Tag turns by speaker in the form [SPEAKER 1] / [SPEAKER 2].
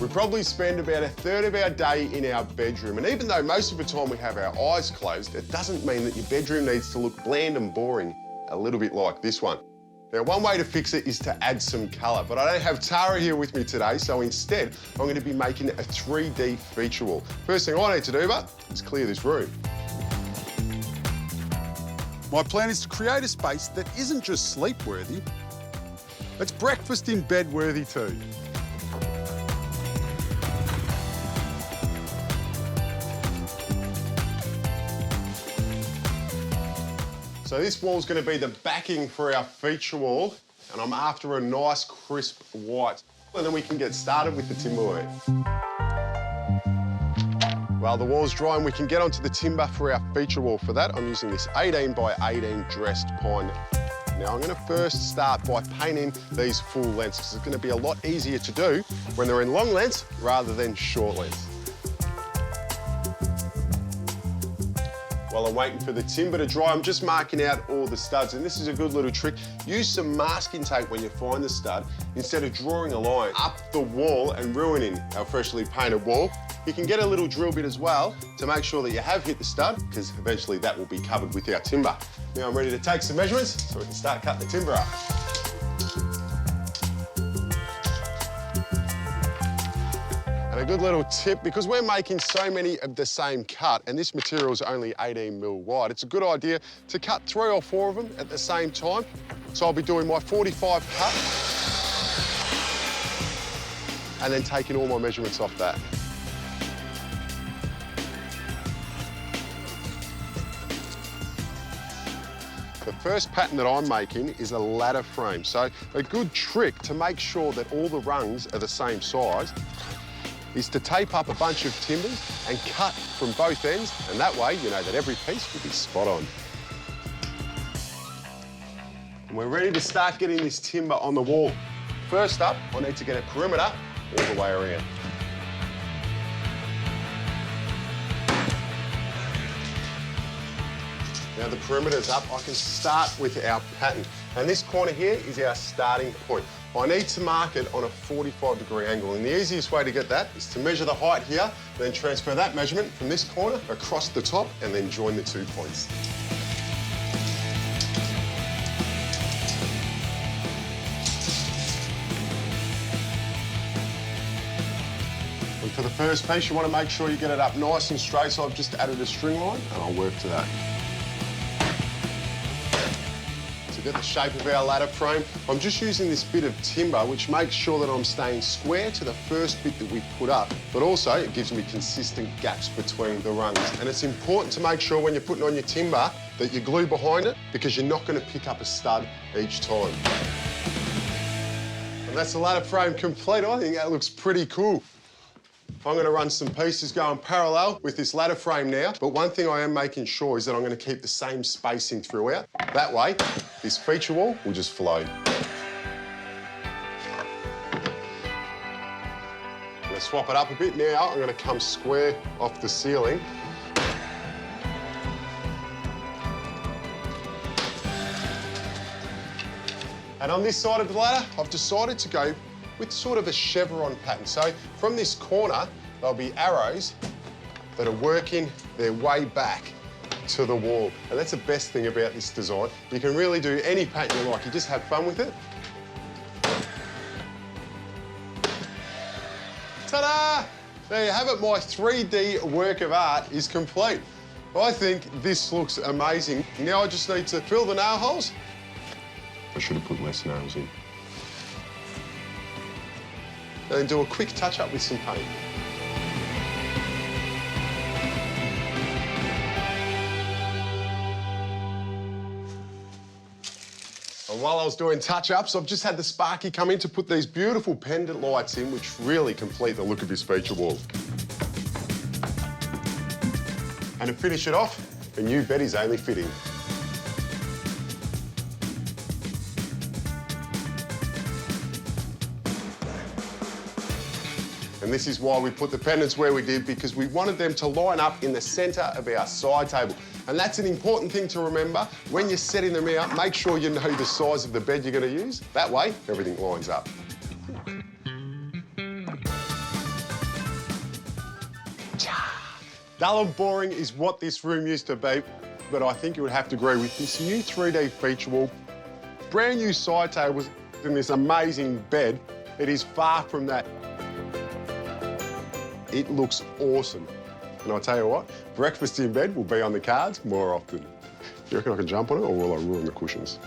[SPEAKER 1] We probably spend about a third of our day in our bedroom, and even though most of the time we have our eyes closed, it doesn't mean that your bedroom needs to look bland and boring, a little bit like this one. Now, one way to fix it is to add some colour, but I don't have Tara here with me today, so instead, I'm going to be making a 3D feature wall. First thing I need to do, is clear this room. My plan is to create a space that isn't just sleep-worthy, it's breakfast in bed-worthy too. So this wall's going to be the backing for our feature wall, and I'm after a nice crisp white. And then we can get started with the timber work. While the wall's drying, we can get onto the timber for our feature wall. For that, I'm using this 18 by 18 dressed pine. Now, I'm going to first start by painting these full lengths, because it's going to be a lot easier to do when they're in long lengths rather than short lengths. While I'm waiting for the timber to dry, I'm just marking out all the studs, and this is a good little trick. Use some masking tape when you find the stud, instead of drawing a line up the wall and ruining our freshly painted wall. You can get a little drill bit as well to make sure that you have hit the stud, because eventually that will be covered with our timber. Now I'm ready to take some measurements so we can start cutting the timber up. And a good little tip, because we're making so many of the same cut and this material is only 18mm wide, it's a good idea to cut 3 or 4 of them at the same time. So I'll be doing my 45 cut and then taking all my measurements off that. The first pattern that I'm making is a ladder frame. So a good trick to make sure that all the rungs are the same size is to tape up a bunch of timbers and cut from both ends, and that way you know that every piece will be spot on. And we're ready to start getting this timber on the wall. First up, I need to get a perimeter all the way around. Now the perimeter's up, I can start with our pattern. And this corner here is our starting point. I need to mark it on a 45-degree angle, and the easiest way to get that is to measure the height here, then transfer that measurement from this corner across the top, and then join the 2 points. And for the first piece, you want to make sure you get it up nice and straight, so I've just added a string line, and I'll work to that. Get the shape of our ladder frame. I'm just using this bit of timber, which makes sure that I'm staying square to the first bit that we put up, but also it gives me consistent gaps between the rungs. And it's important to make sure when you're putting on your timber that you glue behind it, because you're not going to pick up a stud each time. And that's the ladder frame complete. I think that looks pretty cool. I'm going to run some pieces going parallel with this ladder frame now, but one thing I am making sure is that I'm going to keep the same spacing throughout. That way, this feature wall will just flow. I'm going to swap it up a bit now. I'm going to come square off the ceiling. And on this side of the ladder, I've decided to go with sort of a chevron pattern. So from this corner, there'll be arrows that are working their way back to the wall. And that's the best thing about this design. You can really do any pattern you like. You just have fun with it. Ta-da! There you have it. My 3D work of art is complete. I think this looks amazing. Now I just need to fill the nail holes. I should have put less nails in. And then do a quick touch-up with some paint. And while I was doing touch-ups, I've just had the Sparky come in to put these beautiful pendant lights in, which really complete the look of this feature wall. And to finish it off, a new bed is only fitting. And this is why we put the pendants where we did, because we wanted them to line up in the centre of our side table. And that's an important thing to remember. When you're setting them out, make sure you know the size of the bed you're going to use. That way, everything lines up. Dull and boring is what this room used to be, but I think you would have to agree with this new 3D feature wall, brand new side tables, and this amazing bed. It is far from that. It looks awesome. And I'll tell you what, breakfast in bed will be on the cards more often. Do you reckon I can jump on it, or will I ruin the cushions?